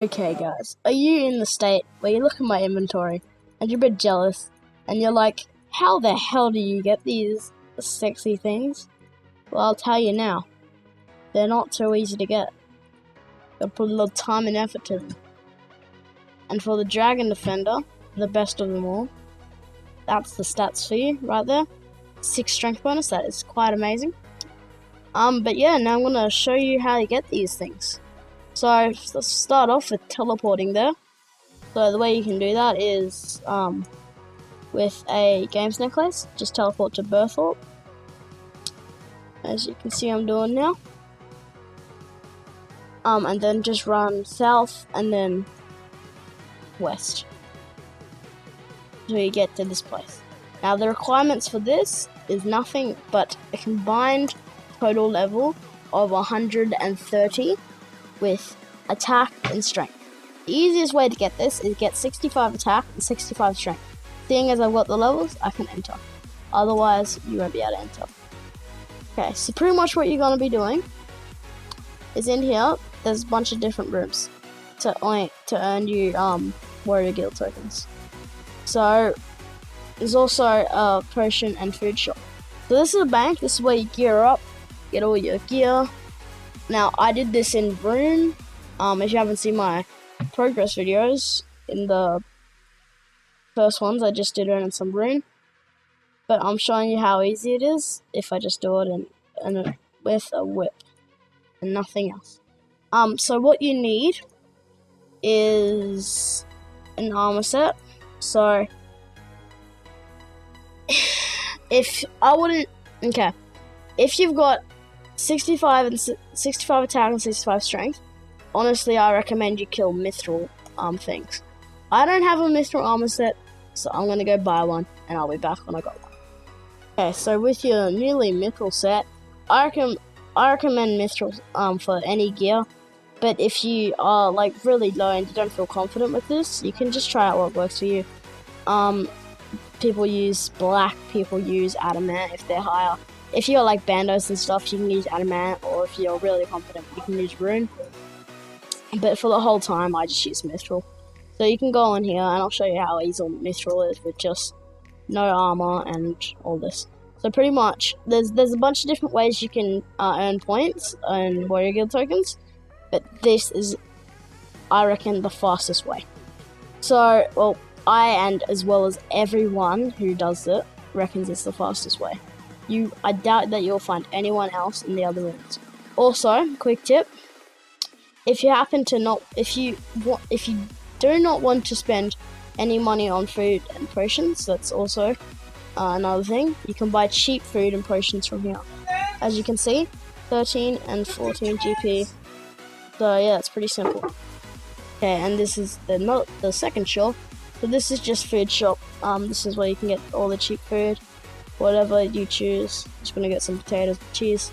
Okay guys, are you in the state where you look at my inventory and you're a bit jealous and you're like, how the hell do you get these sexy things? Well, I'll tell you now, they're not so easy to get. They'll put a lot of time and effort to them. And for the Dragon Defender, the best of them all, that's the stats for you right there. 6 strength bonus, that is quite amazing. But yeah, now I'm gonna show you how you get these things. So let's start off with teleporting there. So the way you can do that is with a games necklace, just teleport to Berthorpe. As you can see I'm doing now. And then just run south and then west. So you get to this place. Now the requirements for this is nothing but a combined total level of 130 with attack and strength. The easiest way to get this is get 65 attack and 65 strength. Seeing as I've got the levels, I can enter. Otherwise, you won't be able to enter. Okay, so pretty much what you're going to be doing is in here, there's a bunch of different rooms to earn you warrior guild tokens. So there's also a potion and food shop. So this is a bank. This is where you gear up, get all your gear. Now I did this in Rune. If you haven't seen my progress videos in the first ones, I just did it in some Rune. But I'm showing you how easy it is if I just do it with a whip and nothing else. So what you need is an armor set. So if you've got 65 attack and 65 strength, honestly I recommend you kill mithril things. I don't have a mithril armor set, so I'm gonna go buy one and I'll be back when I got one. Okay, so with your newly mithril set, I recommend mithril for any gear, but if you are like really low and you don't feel confident with this, you can just try out what works for you. People use black, people use adamant if they're higher. If you're like bandos and stuff, you can use adamant, or if you're really confident, you can use rune. But for the whole time, I just use mithril. So you can go on here, and I'll show you how easy mithril is with just no armor and all this. So pretty much, there's a bunch of different ways you can earn points and warrior guild tokens, but this is, I reckon, the fastest way. So, well, I and as well as everyone who does it reckons it's the fastest way. I doubt that you'll find anyone else in the other rooms. Also, quick tip: if you do not want to spend any money on food and potions, that's also another thing. You can buy cheap food and potions from here. As you can see, 13 and 14 GP. So yeah, it's pretty simple. Okay, and this is the second shop. So this is just food shop. This is where you can get all the cheap food, whatever you choose. Just gonna get some potatoes and cheese,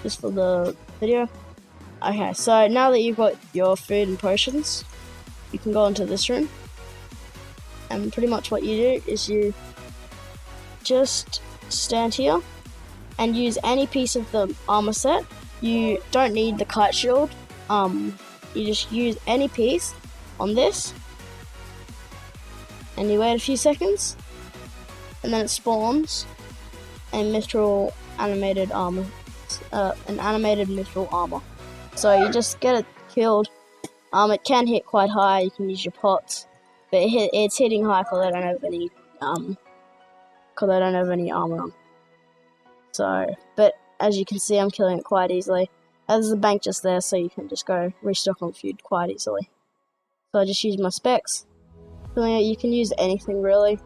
just for the video. Okay, so now that you've got your food and potions, you can go into this room. And pretty much what you do is you just stand here and use any piece of the armor set. You don't need the kite shield. You just use any piece on this. And you wait a few seconds, and then it spawns a mithril animated armor, an animated mithril armor. So you just get it killed. It can hit quite high. You can use your pots, but it's hitting high because I don't have any armor on. So, but as you can see, I'm killing it quite easily. There's a bank just there, so you can just go restock on food quite easily. So I just use my specs. You can use anything really.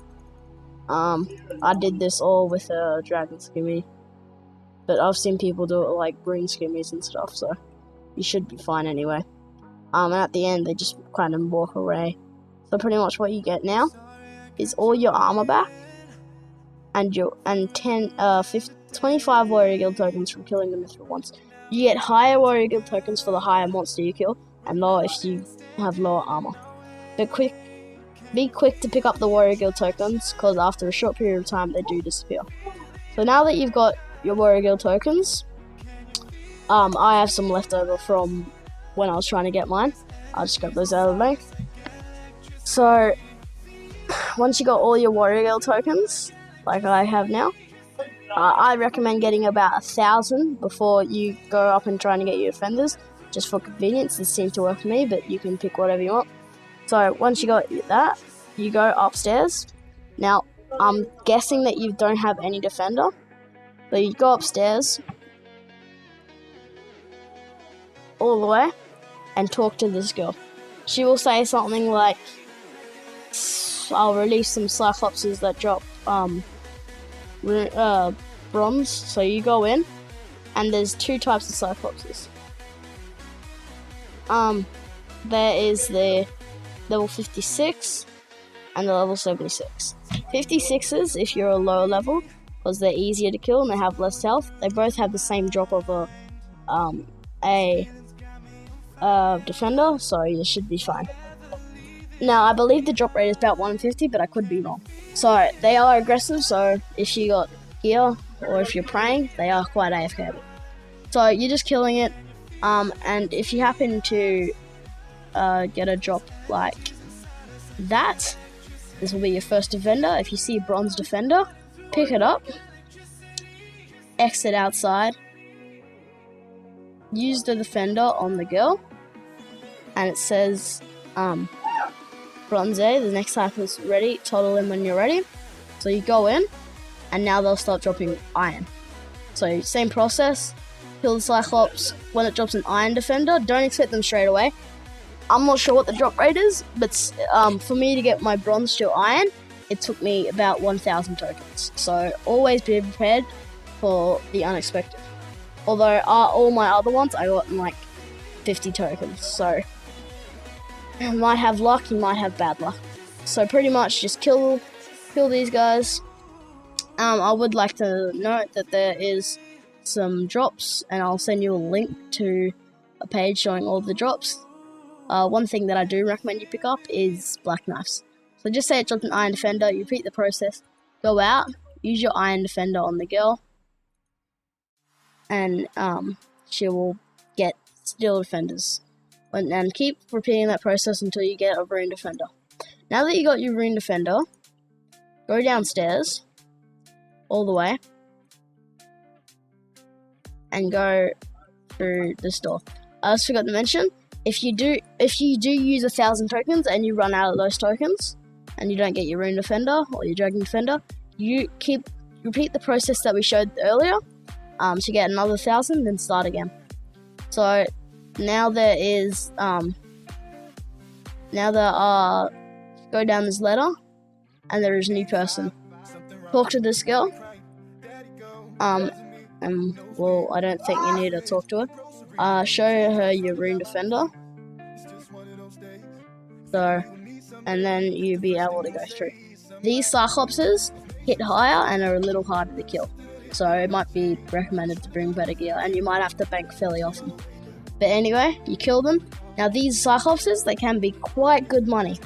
I did this all with a dragon skimmy, but I've seen people do it like green skimmies and stuff, so you should be fine anyway. And at the end, they just kind of walk away. So pretty much what you get now is all your armor back, and 25 warrior guild tokens from killing the mithril ones. You get higher warrior guild tokens for the higher monster you kill, and lower if you have lower armor. But be quick to pick up the warrior guild tokens, because after a short period of time they do disappear. So now that you've got your warrior guild tokens, I have some left over from when I was trying to get mine. I'll just grab those out of the way. So, once you got all your warrior girl tokens, like I have now, I recommend getting about 1,000 before you go up and trying to get your defenders. Just for convenience, this seemed to work for me, but you can pick whatever you want. So once you got that, you go upstairs. Now, I'm guessing that you don't have any defender. So you go upstairs all the way and talk to this girl. She will say something like, I'll release some Cyclopses that drop bronze. So you go in, and there's 2 types of Cyclopses. There is the level 56 and the level 76. 56s if you're a lower level, because they're easier to kill and they have less health. They both have the same drop of a defender, so you should be fine. Now, I believe the drop rate is about 150, but I could be wrong. So, they are aggressive, so if you got gear, or if you're praying, they are quite AFK. So, you're just killing it, and if you happen to get a drop like that, this will be your first defender. If you see a bronze defender, pick it up, exit outside, use the defender on the girl, and it says, Bronze A, the next cycle is ready, total in when you're ready. So you go in, and now they'll start dropping iron. So same process, kill the Cyclops. When it drops an iron defender, don't expect them straight away. I'm not sure what the drop rate is, but for me to get my bronze to iron, it took me about 1,000 tokens. So always be prepared for the unexpected. Although all my other ones, I got in like 50 tokens. So you might have luck, you might have bad luck. So pretty much just kill these guys. I would like to note that there is some drops, and I'll send you a link to a page showing all the drops. One thing that I do recommend you pick up is black knives. So just say it dropped an iron defender, you repeat the process, go out, use your iron defender on the girl, and she will get steel defenders. And keep repeating that process until you get a rune defender. Now that you got your rune defender, go downstairs all the way and go through this door. I also forgot to mention, if you do use 1,000 tokens and you run out of those tokens and you don't get your rune defender or your dragon defender, you repeat the process that we showed earlier to get another 1,000, then start again. So now go down this ladder, and there is a new person. Talk to this girl. Well, I don't think you need to talk to her. Show her your rune defender. So, and then you'll be able to go through. These Cyclopses hit higher and are a little harder to kill. So it might be recommended to bring better gear, and you might have to bank fairly often. But anyway, you kill them. Now these Cyclopses, they can be quite good money.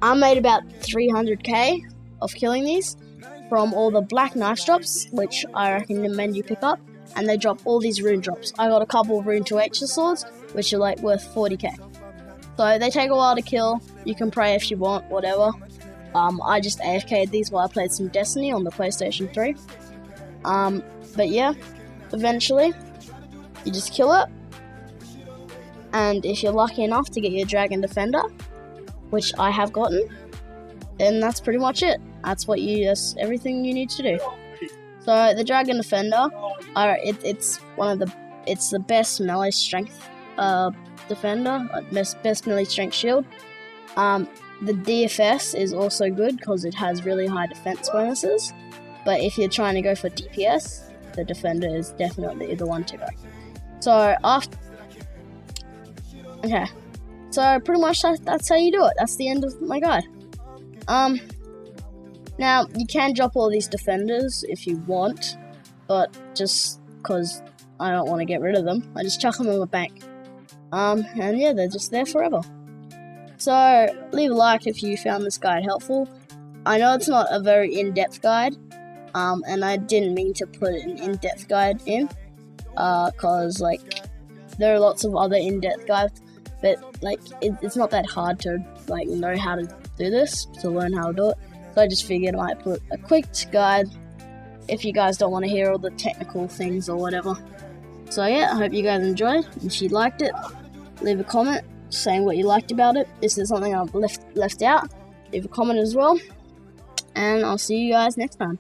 I made about 300k of killing these from all the black knife drops, which I recommend you pick up, and they drop all these rune drops. I got a couple of rune 2H swords, which are like worth 40k. So they take a while to kill. You can pray if you want, whatever. I just AFK'd these while I played some Destiny on the PlayStation 3. But yeah, eventually you just kill it, and if you're lucky enough to get your dragon defender, which I have gotten, then that's pretty much it. That's everything you need to do. So the dragon defender, it's the best melee strength defender, best melee strength shield. The DFS is also good because it has really high defense bonuses, but if you're trying to go for DPS, the defender is definitely the one to go. So so pretty much that's how you do it. That's the end of my guide. Now you can drop all these defenders if you want, but just because I don't want to get rid of them, I just chuck them in my bank. And yeah, they're just there forever. So leave a like if you found this guide helpful. I know it's not a very in-depth guide, and I didn't mean to put an in-depth guide in, cause like there are lots of other in-depth guides but like it's not that hard to like know how to do this, to learn how to do it. So I just figured I might put a quick guide if you guys don't want to hear all the technical things or whatever. So yeah, I hope you guys enjoyed. If you liked it, leave a comment saying what you liked about it. If there's something I've left out, leave a comment as well. And I'll see you guys next time.